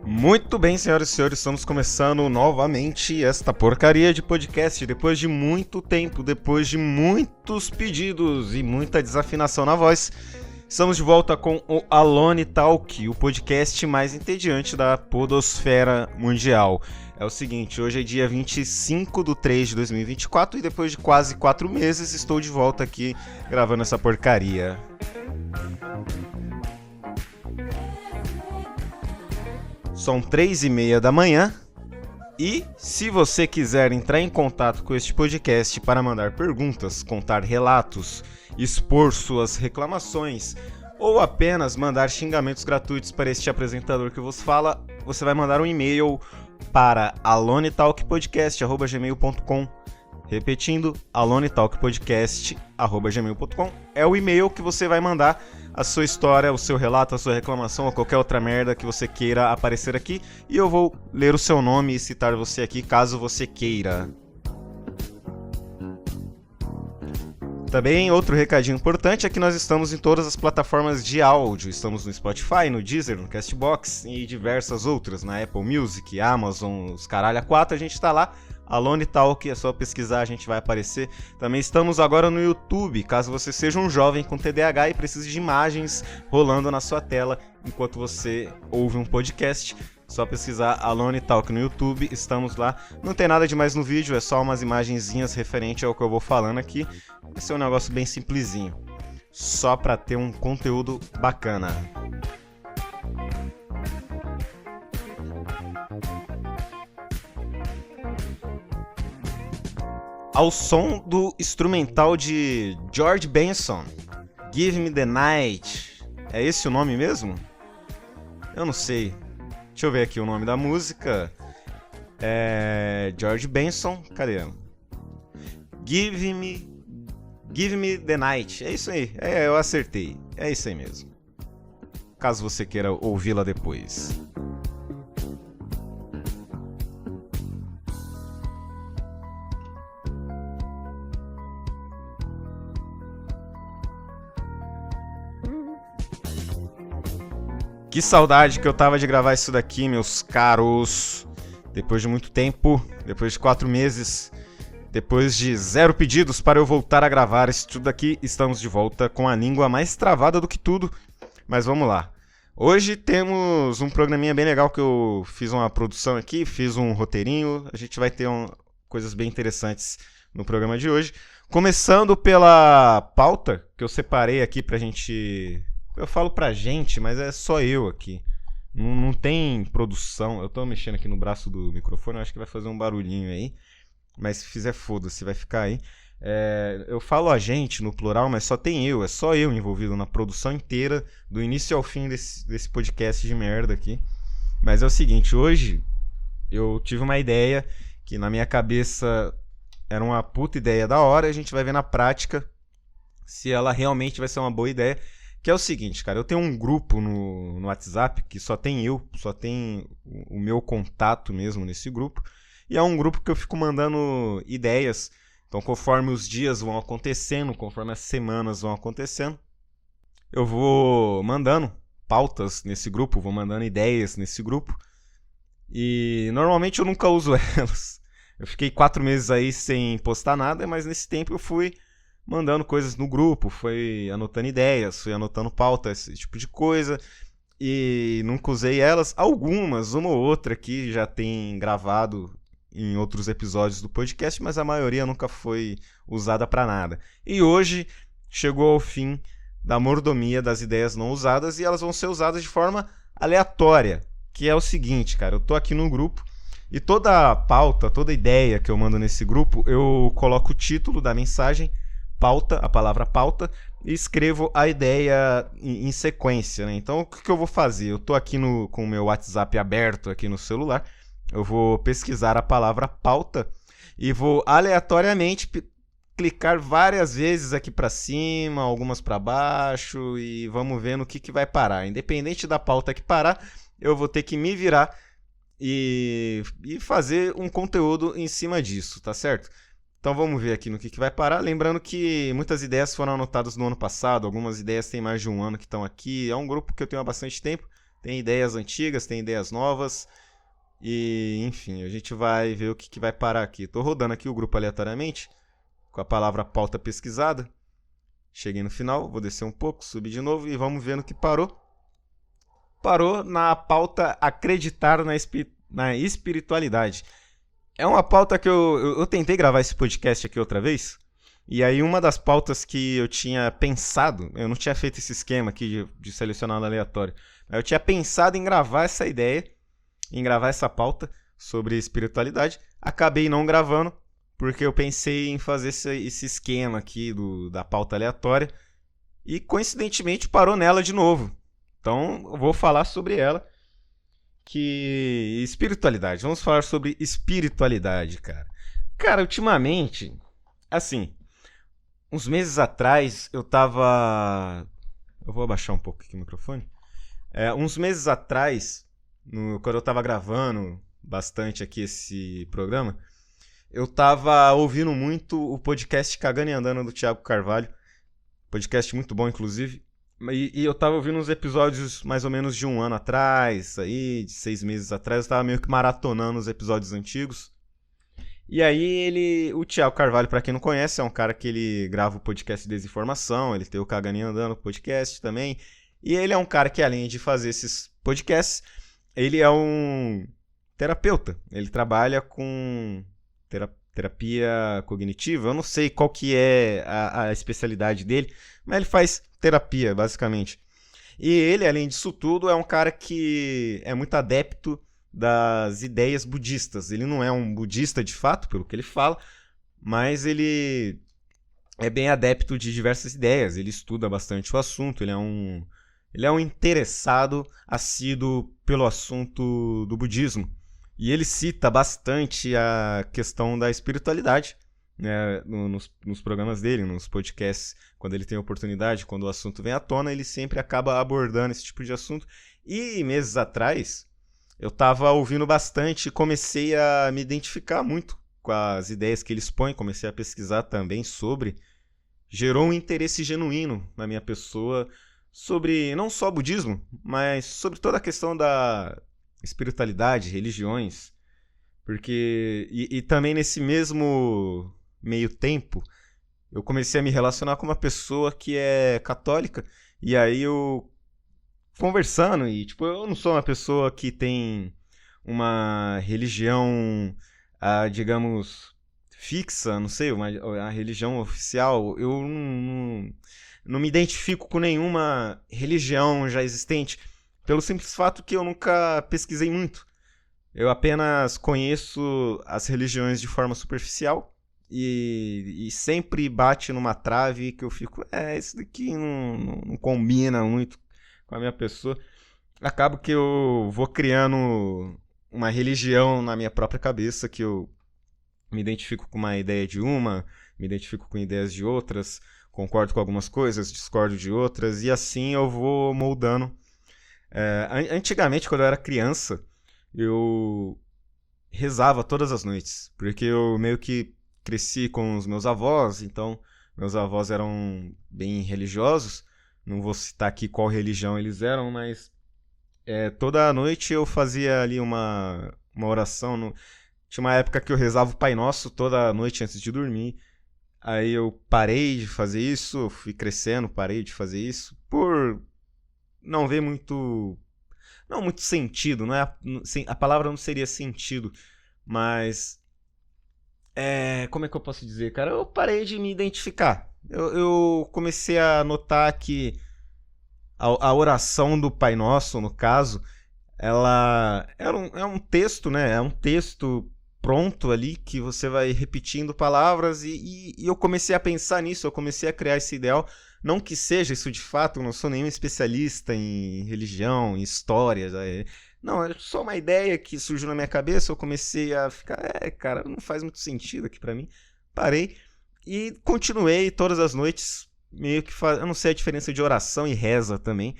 Muito bem, senhoras e senhores, estamos começando novamente esta porcaria de podcast. Depois de muito tempo, depois de muitos pedidos e muita desafinação na voz, estamos de volta com o Alone Talk, o podcast mais entediante da podosfera mundial. É o seguinte, hoje é dia 25/3/2024 e depois de quase 4 meses estou de volta aqui gravando essa porcaria. São 3h30 da manhã e se você quiser entrar em contato com este podcast para mandar perguntas, contar relatos, expor suas reclamações ou apenas mandar xingamentos gratuitos para este apresentador que vos fala, você vai mandar um e-mail para alonetalkpodcast@gmail.com. Repetindo, alonetalkpodcast@gmail.com é o e-mail que você vai mandar a sua história, o seu relato, a sua reclamação ou qualquer outra merda que você queira aparecer aqui e eu vou ler o seu nome e citar você aqui caso você queira. Também outro recadinho importante é que nós estamos em todas as plataformas de áudio. Estamos no Spotify, no Deezer, no Castbox e diversas outras, na Apple Music, Amazon, os caralho a 4, a gente tá lá. Alone Talk, é só pesquisar, a gente vai aparecer. Também estamos agora no YouTube, caso você seja um jovem com TDAH e precise de imagens rolando na sua tela enquanto você ouve um podcast. Só pesquisar Alone Talk no YouTube, estamos lá. Não tem nada demais no vídeo, é só umas imagenzinhas referente ao que eu vou falando aqui. Esse é um negócio bem simplesinho, só para ter um conteúdo bacana. Ao som do instrumental de George Benson, Give Me the Night. É esse o nome mesmo? Eu não sei. Deixa eu ver aqui o nome da música. É George Benson. Cadê ela? Give Me the Night. É isso aí. Eu acertei. É isso aí mesmo. Caso você queira ouvi-la depois. Que saudade que eu tava de gravar isso daqui, meus caros. Depois de muito tempo, depois de 4 meses, depois de 0 pedidos para eu voltar a gravar isso tudo aqui, estamos de volta com a língua mais travada do que tudo. Mas vamos lá. Hoje temos um programinha bem legal que eu fiz uma produção aqui, fiz um roteirinho. A gente vai ter coisas bem interessantes no programa de hoje. Começando pela pauta que eu separei aqui pra gente... Eu falo pra gente, mas é só eu aqui. Não tem produção. Eu tô mexendo aqui no braço do microfone, eu acho que vai fazer um barulhinho aí. Mas se fizer, foda-se, vai ficar aí. Eu falo a gente no plural, mas só tem eu. É só eu envolvido na produção inteira, do início ao fim desse podcast de merda aqui. Mas é o seguinte, hoje eu tive uma ideia que na minha cabeça era uma puta ideia da hora. E a gente vai ver na prática se ela realmente vai ser uma boa ideia. Que é o seguinte, cara, eu tenho um grupo no WhatsApp que só tem o meu contato mesmo nesse grupo. E é um grupo que eu fico mandando ideias. Então, conforme os dias vão acontecendo, conforme as semanas vão acontecendo, eu vou mandando pautas nesse grupo, vou mandando ideias nesse grupo. E normalmente eu nunca uso elas. Eu fiquei 4 meses aí sem postar nada, mas nesse tempo eu fui mandando coisas no grupo, fui anotando ideias, fui anotando pautas, esse tipo de coisa, e nunca usei elas. Algumas, uma ou outra aqui já tem gravado em outros episódios do podcast, mas a maioria nunca foi usada para nada. E hoje chegou ao fim da mordomia das ideias não usadas e elas vão ser usadas de forma aleatória, que é o seguinte, cara, eu tô aqui no grupo e toda pauta, toda ideia que eu mando nesse grupo, eu coloco o título da mensagem, pauta, a palavra pauta, e escrevo a ideia em sequência, né? Então, o que eu vou fazer? Eu tô aqui com o meu WhatsApp aberto aqui no celular, eu vou pesquisar a palavra pauta e vou aleatoriamente clicar várias vezes aqui para cima, algumas para baixo e vamos ver no que vai parar. Independente da pauta que parar, eu vou ter que me virar e fazer um conteúdo em cima disso, tá certo? Então vamos ver aqui no que vai parar. Lembrando que muitas ideias foram anotadas no ano passado, algumas ideias têm mais de um ano que estão aqui. É um grupo que eu tenho há bastante tempo, tem ideias antigas, tem ideias novas. E, enfim, a gente vai ver o que vai parar aqui. Estou rodando aqui o grupo aleatoriamente, com a palavra pauta pesquisada. Cheguei no final, vou descer um pouco, subir de novo e vamos ver no que parou. Parou na pauta acreditar na espiritualidade. É uma pauta que eu tentei gravar esse podcast aqui outra vez. E aí uma das pautas que eu tinha pensado, eu não tinha feito esse esquema aqui de selecionar no aleatório, mas eu tinha pensado em gravar essa ideia, em gravar essa pauta sobre espiritualidade. Acabei não gravando, porque eu pensei em fazer esse esquema aqui da pauta aleatória. E coincidentemente parou nela de novo. Então eu vou falar sobre ela. Que espiritualidade. Vamos falar sobre espiritualidade, cara. Cara, ultimamente, assim, uns meses atrás eu tava... Eu vou abaixar um pouco aqui o microfone. Uns meses atrás, quando eu tava gravando bastante aqui esse programa, eu tava ouvindo muito o podcast Cagando e Andando do Thiago Carvalho. Podcast muito bom, inclusive. E eu tava ouvindo uns episódios mais ou menos de um ano atrás, aí, de 6 meses atrás, eu tava meio que maratonando os episódios antigos. E aí o Thiago Carvalho, pra quem não conhece, é um cara que ele grava o podcast Desinformação, ele tem o Cagando e Andando podcast também. E ele é um cara que, além de fazer esses podcasts, ele é um terapeuta. Ele trabalha com terapia cognitiva. Eu não sei qual que é a especialidade dele, mas ele faz terapia, basicamente. E ele, além disso tudo, é um cara que é muito adepto das ideias budistas. Ele não é um budista de fato, pelo que ele fala, mas ele é bem adepto de diversas ideias. Ele estuda bastante o assunto, ele é um interessado assíduo pelo assunto do budismo. E ele cita bastante a questão da espiritualidade, né, nos programas dele, nos podcasts, quando ele tem oportunidade, quando o assunto vem à tona, ele sempre acaba abordando esse tipo de assunto. E meses atrás, eu estava ouvindo bastante e comecei a me identificar muito com as ideias que ele expõe, comecei a pesquisar também sobre. Gerou um interesse genuíno na minha pessoa sobre não só budismo, mas sobre toda a questão da espiritualidade, religiões, porque e também nesse mesmo meio tempo eu comecei a me relacionar com uma pessoa que é católica e aí eu conversando e tipo eu não sou uma pessoa que tem uma religião, digamos, fixa, não sei, a religião oficial. Eu não me identifico com nenhuma religião já existente, pelo simples fato que eu nunca pesquisei muito. Eu apenas conheço as religiões de forma superficial e sempre bate numa trave que eu fico, isso daqui não combina muito com a minha pessoa. Acabo que eu vou criando uma religião na minha própria cabeça, que eu me identifico com uma ideia de uma, me identifico com ideias de outras, concordo com algumas coisas, discordo de outras, e assim eu vou moldando. Antigamente, quando eu era criança, eu rezava todas as noites, porque eu meio que cresci com os meus avós, então meus avós eram bem religiosos, não vou citar aqui qual religião eles eram, mas toda noite eu fazia ali uma oração. Tinha uma época que eu rezava o Pai Nosso toda noite antes de dormir. Aí eu parei de fazer isso, fui crescendo, parei de fazer isso, por não ver muito sentido, não é a palavra não seria sentido, mas como é que eu posso dizer, cara? Eu parei de me identificar. Eu comecei a notar que a oração do Pai Nosso, no caso, ela é um texto, né? É um texto pronto ali que você vai repetindo palavras e eu comecei a pensar nisso, eu comecei a criar esse ideal. Não que seja isso de fato, eu não sou nenhum especialista em religião, em história. Não, é só uma ideia que surgiu na minha cabeça, eu comecei a ficar, cara, não faz muito sentido aqui pra mim. Parei E continuei todas as noites, meio que eu não sei a diferença de oração e reza também,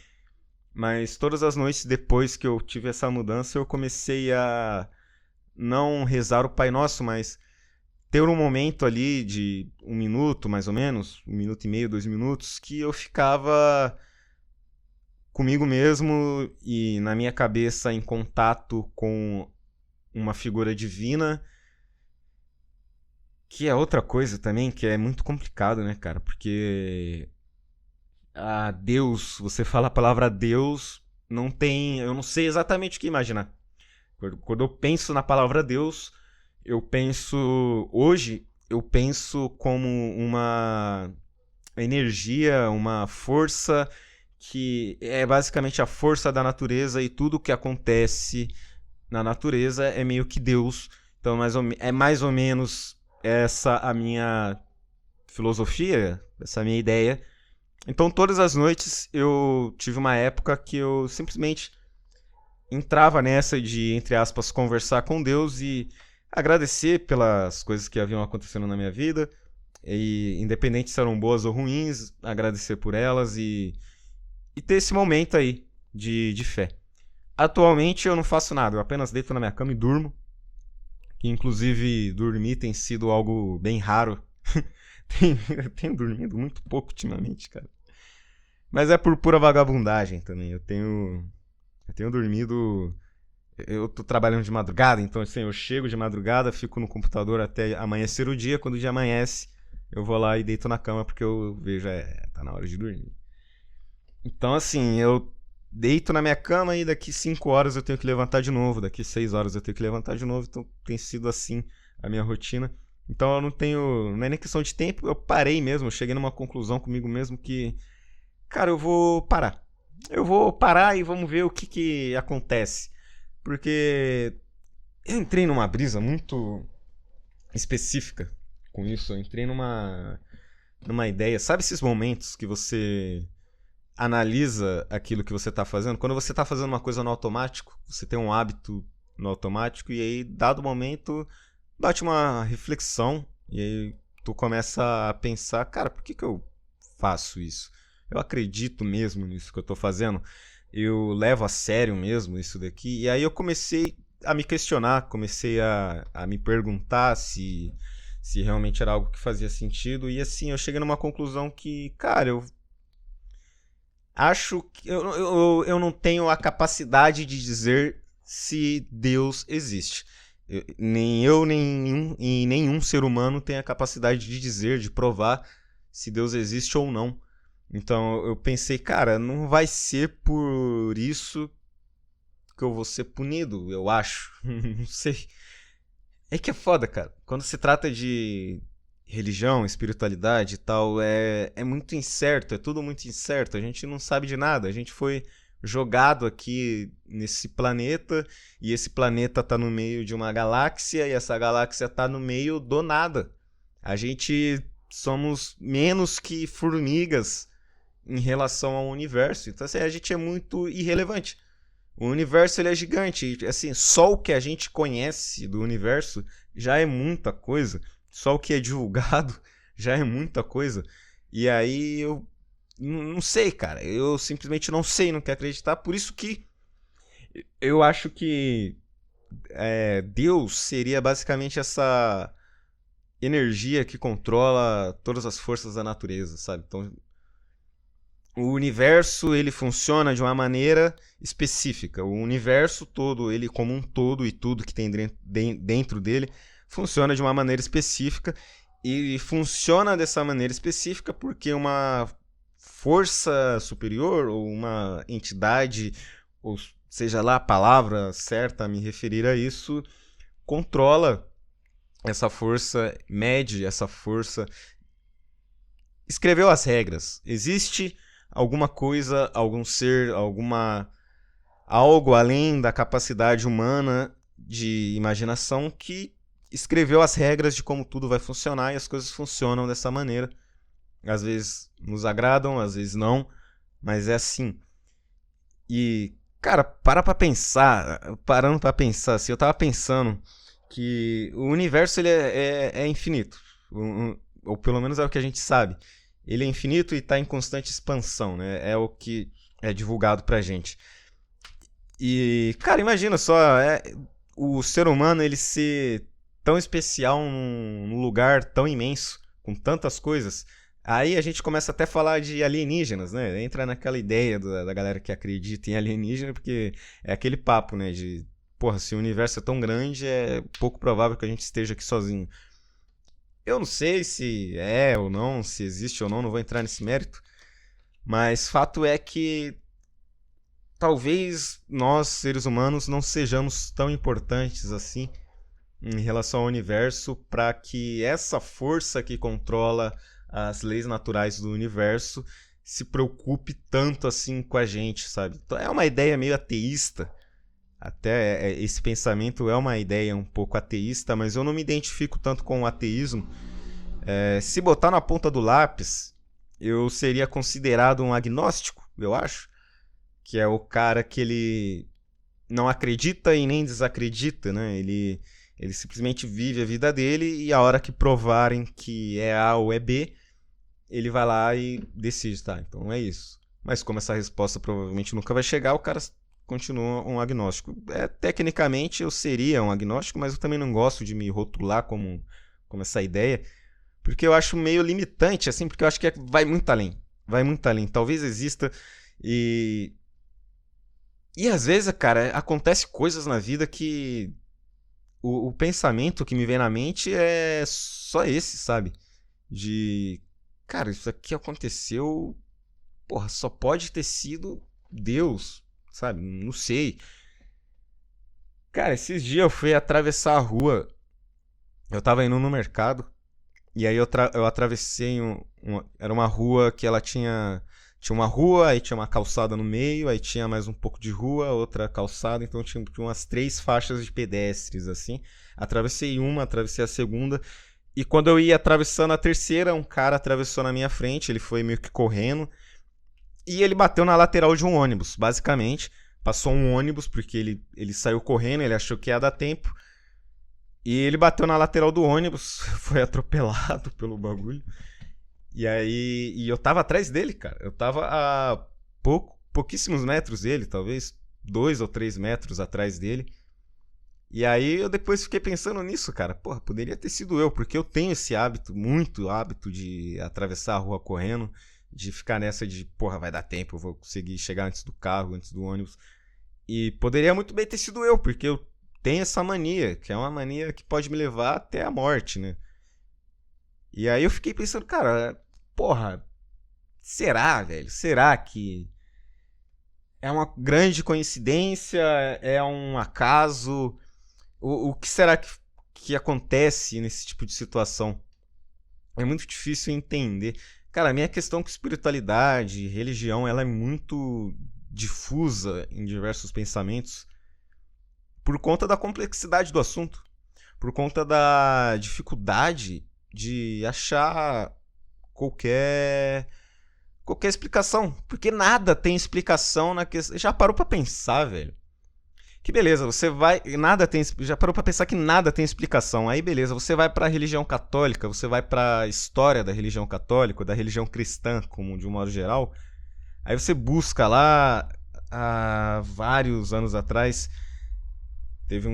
mas todas as noites depois que eu tive essa mudança, eu comecei a não rezar o Pai Nosso, mas ter um momento ali de 1 minuto, mais ou menos, 1 minuto e meio, 2 minutos, que eu ficava comigo mesmo e na minha cabeça em contato com uma figura divina, que é outra coisa também, que é muito complicado, né, cara? Porque Deus, você fala a palavra Deus, não tem, eu não sei exatamente o que imaginar. Quando eu penso na palavra Deus, hoje, eu penso como uma energia, uma força que é basicamente a força da natureza e tudo que acontece na natureza é meio que Deus. Então, é mais ou menos essa a minha filosofia, essa a minha ideia. Então, todas as noites eu tive uma época que eu simplesmente entrava nessa de, entre aspas, conversar com Deus e agradecer pelas coisas que haviam acontecendo na minha vida, e independente se eram boas ou ruins, agradecer por elas e ter esse momento aí de fé. Atualmente eu não faço nada, eu apenas deito na minha cama e durmo, que inclusive dormir tem sido algo bem raro. Eu tenho dormido muito pouco ultimamente, cara. Mas é por pura vagabundagem também. Eu tenho dormido. Eu tô trabalhando de madrugada, então assim, eu chego de madrugada, fico no computador até amanhecer o dia. Quando o dia amanhece, eu vou lá e deito na cama porque eu vejo, tá na hora de dormir. Então assim, eu deito na minha cama e daqui 5 horas eu tenho que levantar de novo, daqui 6 horas eu tenho que levantar de novo, então tem sido assim a minha rotina. Então eu não é nem questão de tempo, eu parei mesmo, eu cheguei numa conclusão comigo mesmo que, cara, eu vou parar. Eu vou parar e vamos ver o que acontece. Porque eu entrei numa brisa muito específica com isso. Eu entrei numa ideia. Sabe esses momentos que você analisa aquilo que você está fazendo? Quando você está fazendo uma coisa no automático, você tem um hábito no automático e aí, dado momento, bate uma reflexão e aí tu começa a pensar, cara, por que eu faço isso? Eu acredito mesmo nisso que eu tô fazendo? Eu levo a sério mesmo isso daqui? E aí eu comecei a me questionar, comecei a me perguntar se realmente era algo que fazia sentido. E assim, eu cheguei numa conclusão que, cara, eu acho que eu não tenho a capacidade de dizer se Deus existe. Nem nenhum ser humano tem a capacidade de dizer, de provar se Deus existe ou não. Então eu pensei, cara, não vai ser por isso que eu vou ser punido, eu acho. Não sei. É que é foda, cara. Quando se trata de religião, espiritualidade e tal, é muito incerto, é tudo muito incerto. A gente não sabe de nada. A gente foi jogado aqui nesse planeta e esse planeta tá no meio de uma galáxia e essa galáxia tá no meio do nada. A gente somos menos que formigas em relação ao universo. Então assim, a gente é muito irrelevante. O universo ele é gigante. Assim, só o que a gente conhece do universo já é muita coisa. Só o que é divulgado já é muita coisa. E aí eu não sei, cara. Eu simplesmente não sei, não quero acreditar. Por isso que eu acho que Deus seria basicamente essa energia que controla todas as forças da natureza, sabe? Então, o universo ele funciona de uma maneira específica. O universo todo, ele como um todo e tudo que tem dentro dele, funciona de uma maneira específica. E funciona dessa maneira específica porque uma força superior ou uma entidade, ou seja lá a palavra certa a me referir a isso, controla essa força, mede essa força, escreveu as regras. Existe alguma coisa, algum ser, algo além da capacidade humana de imaginação que escreveu as regras de como tudo vai funcionar e as coisas funcionam dessa maneira. Às vezes nos agradam, às vezes não, mas é assim. E, cara, parando pra pensar, assim, eu tava pensando que o universo ele é infinito. ou pelo menos é o que a gente sabe, ele é infinito e está em constante expansão, né? É o que é divulgado pra gente. E, cara, imagina só, o ser humano ele ser tão especial num lugar tão imenso, com tantas coisas. Aí a gente começa até a falar de alienígenas, né? Entra naquela ideia da galera que acredita em alienígena, porque é aquele papo, né? De, porra, se o universo é tão grande, é pouco provável que a gente esteja aqui sozinho. Eu não sei se é ou não, se existe ou não vou entrar nesse mérito. Mas fato é que talvez nós, seres humanos, não sejamos tão importantes assim em relação ao universo para que essa força que controla as leis naturais do universo se preocupe tanto assim com a gente, sabe? Então é uma ideia meio ateísta. Até esse pensamento é uma ideia um pouco ateísta, mas eu não me identifico tanto com o ateísmo. Se botar na ponta do lápis, eu seria considerado um agnóstico, eu acho. Que é o cara que ele não acredita e nem desacredita, né? Ele simplesmente vive a vida dele e a hora que provarem que é A ou é B, ele vai lá e decide, tá, então é isso. Mas como essa resposta provavelmente nunca vai chegar, o cara continua um agnóstico. Tecnicamente eu seria um agnóstico, mas eu também não gosto de me rotular como essa ideia, porque eu acho meio limitante, assim, porque eu acho que vai muito além. Vai muito além. Talvez exista e às vezes, cara, acontece coisas na vida que o pensamento que me vem na mente é só esse, sabe? De, cara, isso aqui aconteceu, porra, só pode ter sido Deus, sabe? Não sei. Cara, esses dias eu fui atravessar a rua, eu tava indo no mercado, e aí eu atravessei era uma rua que ela tinha uma rua, aí tinha uma calçada no meio, aí tinha mais um pouco de rua, outra calçada, então tinha umas 3 faixas de pedestres, assim. Atravessei uma, atravessei a segunda, e quando eu ia atravessando a terceira, um cara atravessou na minha frente, ele foi meio que correndo, e ele bateu na lateral de um ônibus, basicamente. Passou um ônibus, porque ele saiu correndo, ele achou que ia dar tempo, e ele bateu na lateral do ônibus, foi atropelado pelo bagulho. E eu tava atrás dele, cara. Eu tava a pouquíssimos metros dele, talvez 2 ou 3 metros atrás dele. E aí eu depois fiquei pensando nisso, cara. Porra, poderia ter sido eu, porque eu tenho esse hábito, muito hábito de atravessar a rua correndo, de ficar nessa de, porra, vai dar tempo, eu vou conseguir chegar antes do carro, antes do ônibus. E poderia muito bem ter sido eu, porque eu tenho essa mania, que é uma mania que pode me levar até a morte, né? E aí eu fiquei pensando, cara, porra, será, velho? Será que é uma grande coincidência? É um acaso? O que será que acontece nesse tipo de situação? É muito difícil entender. Cara, a minha questão com espiritualidade, religião, ela é muito difusa em diversos pensamentos por conta da complexidade do assunto, por conta da dificuldade de achar qualquer explicação, porque nada tem explicação na questão. Já parou pra pensar, velho? Que beleza, já parou pra pensar que nada tem explicação. Aí beleza, você vai pra religião católica, você vai pra história da religião católica, da religião cristã, como de um modo geral. Aí você busca lá, há vários anos atrás, teve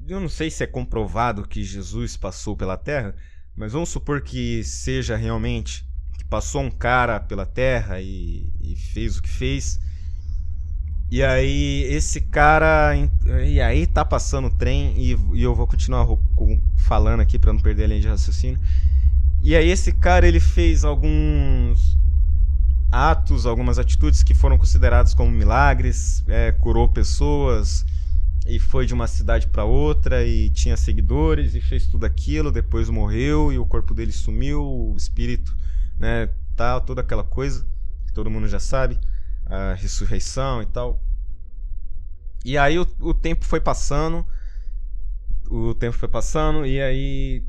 eu não sei se é comprovado que Jesus passou pela Terra, mas vamos supor que seja realmente, que passou um cara pela Terra e fez o que fez. E aí esse cara, e aí tá passando o trem, e eu vou continuar falando aqui pra não perder a linha de raciocínio. E aí esse cara, ele fez alguns atos, algumas atitudes que foram consideradas como milagres, curou pessoas, e foi de uma cidade para outra, e tinha seguidores, e fez tudo aquilo, depois morreu, e o corpo dele sumiu, o espírito, né, tal, toda aquela coisa, que todo mundo já sabe, a ressurreição e tal. E aí o tempo foi passando, e aí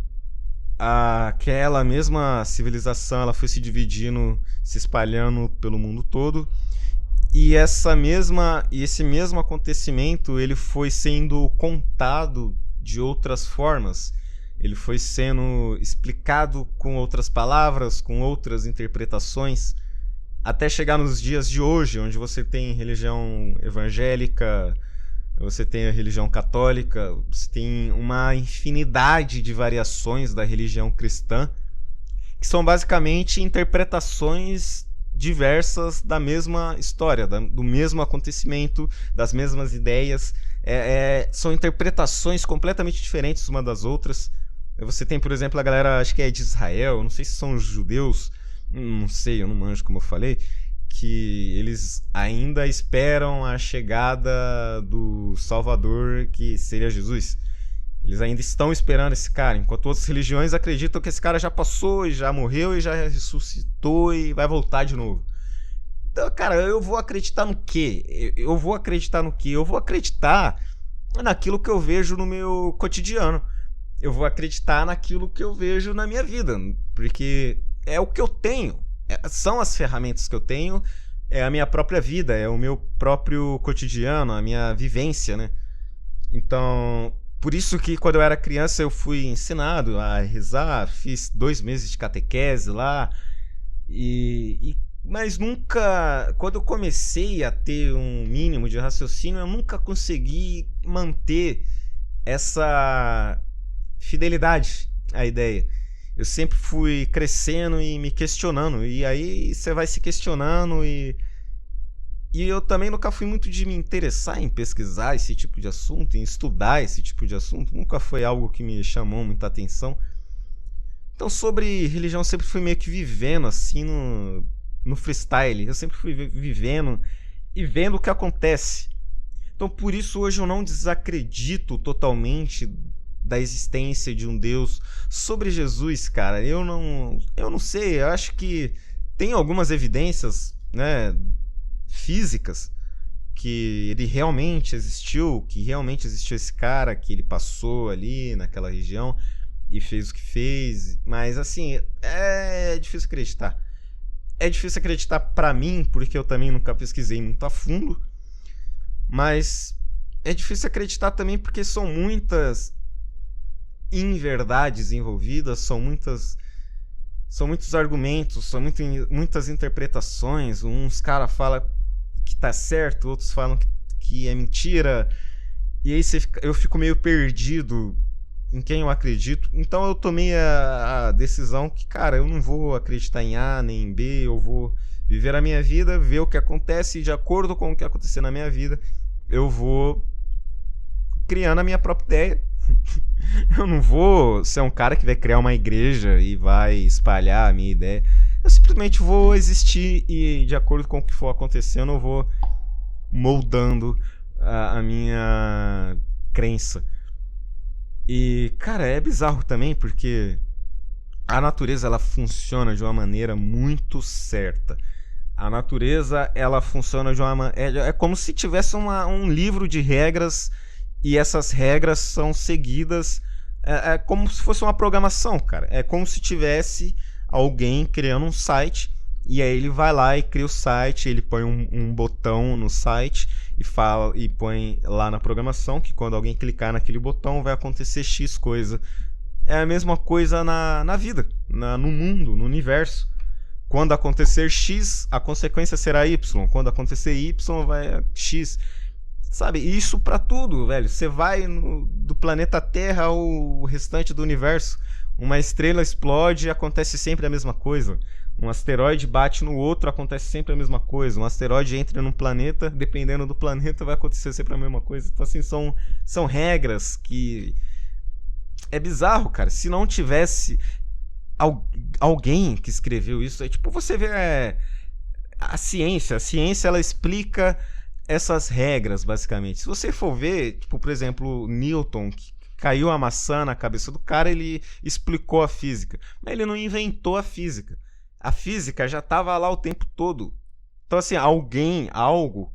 aquela mesma civilização, ela foi se dividindo, se espalhando pelo mundo todo. E esse mesmo acontecimento, ele foi sendo contado de outras formas. ele foi sendo explicado com outras palavras, com outras interpretações, até chegar nos dias de hoje, onde você tem religião evangélica, você tem a religião católica, você tem uma infinidade de variações da religião cristã, que são basicamente interpretações diversas da mesma história, do mesmo acontecimento, das mesmas ideias. São interpretações completamente diferentes uma das outras. Você tem, por exemplo, a galera, acho que é de Israel, não sei se são os judeus, não sei, eu não manjo como eu falei, que eles ainda esperam a chegada do Salvador, que seria Jesus. Eles ainda estão esperando esse cara, enquanto outras religiões acreditam que esse cara já passou, e já morreu, e já ressuscitou e vai voltar de novo. Então, cara, eu vou acreditar no quê? Eu vou acreditar no quê? Eu vou acreditar naquilo que eu vejo no meu cotidiano. Eu vou acreditar naquilo que eu vejo na minha vida, porque é o que eu tenho. São as ferramentas que eu tenho, é a minha própria vida, é o meu próprio cotidiano, a minha vivência, né? Então, por isso que quando eu era criança eu fui ensinado a rezar, fiz 2 meses de catequese lá, mas nunca, quando eu comecei a ter um mínimo de raciocínio, eu nunca consegui manter essa fidelidade à ideia. Eu sempre fui crescendo e me questionando, e aí você vai se questionando, e eu também nunca fui muito de me interessar em pesquisar esse tipo de assunto, em estudar esse tipo de assunto, nunca foi algo que me chamou muita atenção. Então, sobre religião, eu sempre fui meio que vivendo assim no freestyle, eu sempre fui vivendo e vendo o que acontece. Então, por isso hoje eu não desacredito totalmente da existência de um Deus. Sobre Jesus, cara, eu não sei, eu acho que tem algumas evidências, né, físicas, que ele realmente existiu, que realmente existiu esse cara, que ele passou ali naquela região e fez o que fez, mas assim, é difícil acreditar. É difícil acreditar pra mim, porque eu também nunca pesquisei muito a fundo, mas é difícil acreditar também porque são muitas inverdades envolvidas, são muitos argumentos, são muitas interpretações. Uns caras falam que tá certo, outros falam que é mentira, e aí eu fico meio perdido em quem eu acredito. Então eu tomei a decisão que, cara, eu não vou acreditar em A nem em B, eu vou viver a minha vida, ver o que acontece, e de acordo com o que acontecer na minha vida, eu vou criando a minha própria ideia. Eu não vou ser um cara que vai criar uma igreja e vai espalhar a minha ideia. Eu simplesmente vou existir e, de acordo com o que for acontecendo, eu vou moldando a minha crença. E, cara, é bizarro também porque a natureza, ela funciona de uma maneira muito certa. A natureza, ela funciona de uma maneira... É como se tivesse um livro de regras, e essas regras são seguidas. É como se fosse uma programação, cara. É como se tivesse alguém criando um site, e aí ele vai lá e cria o site, ele põe um botão no site e põe lá na programação que quando alguém clicar naquele botão vai acontecer X coisa. É a mesma coisa na vida, no mundo, no universo. Quando acontecer X, a consequência será Y. Quando acontecer Y, vai X. Sabe, isso pra tudo, velho. Você vai do planeta Terra ao restante do universo. Uma estrela explode, acontece sempre a mesma coisa. Um asteroide bate no outro, acontece sempre a mesma coisa. Um asteroide entra num planeta, dependendo do planeta, vai acontecer sempre a mesma coisa. Então, assim, são regras que... É bizarro, cara. Se não tivesse alguém que escreveu isso, tipo, você vê a ciência. A ciência, ela explica essas regras, basicamente. Se você for ver, tipo, por exemplo, Newton, que caiu a maçã na cabeça do cara, ele explicou a física. Mas ele não inventou a física. A física já estava lá o tempo todo. Então, assim, algo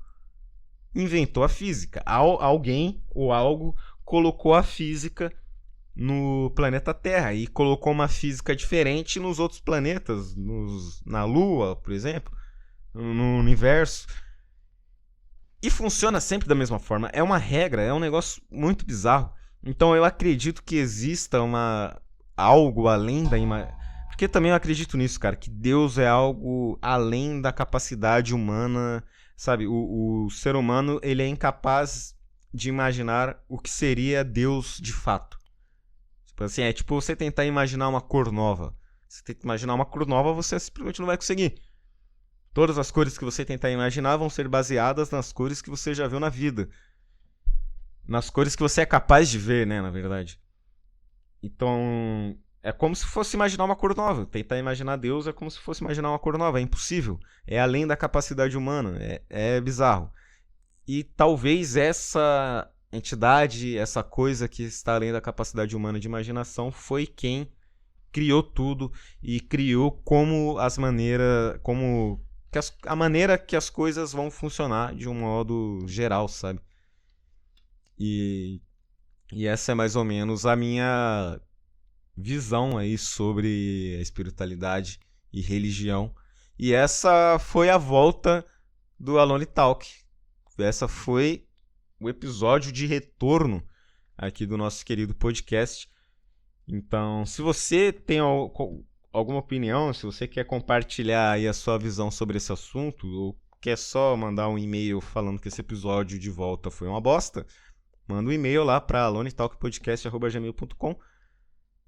inventou a física. Alguém ou algo colocou a física no planeta Terra e colocou uma física diferente nos outros planetas, na Lua, por exemplo, no universo. E funciona sempre da mesma forma. É uma regra, é um negócio muito bizarro. Então eu acredito que exista algo além da porque também eu acredito nisso, cara, que Deus é algo além da capacidade humana, sabe? O ser humano, ele é incapaz de imaginar o que seria Deus de fato. Tipo assim, é tipo você tentar imaginar uma cor nova. Você tenta imaginar uma cor nova, você simplesmente não vai conseguir. Todas as cores que você tentar imaginar vão ser baseadas nas cores que você já viu na vida. Nas cores que você é capaz de ver, né, na verdade. Então, é como se fosse imaginar uma cor nova. Tentar imaginar Deus é como se fosse imaginar uma cor nova. É impossível. É além da capacidade humana. É bizarro. E talvez essa entidade, essa coisa que está além da capacidade humana de imaginação, foi quem criou tudo e criou a maneira que as coisas vão funcionar de um modo geral, sabe? E essa é mais ou menos a minha visão aí sobre a espiritualidade e religião. E essa foi a volta do Alone Talk. Essa foi o episódio de retorno aqui do nosso querido podcast. Então, se você tem alguma opinião, se você quer compartilhar aí a sua visão sobre esse assunto, ou quer só mandar um e-mail falando que esse episódio de volta foi uma bosta, manda um e-mail lá para alonetalkpodcast@gmail.com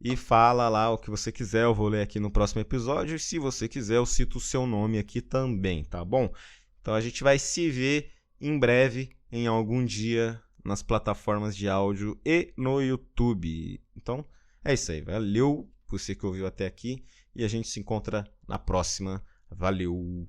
e fala lá o que você quiser, eu vou ler aqui no próximo episódio, e se você quiser eu cito o seu nome aqui também, tá bom? Então a gente vai se ver em breve, em algum dia, nas plataformas de áudio e no YouTube. Então é isso aí, valeu você que ouviu até aqui e a gente se encontra na próxima. Valeu!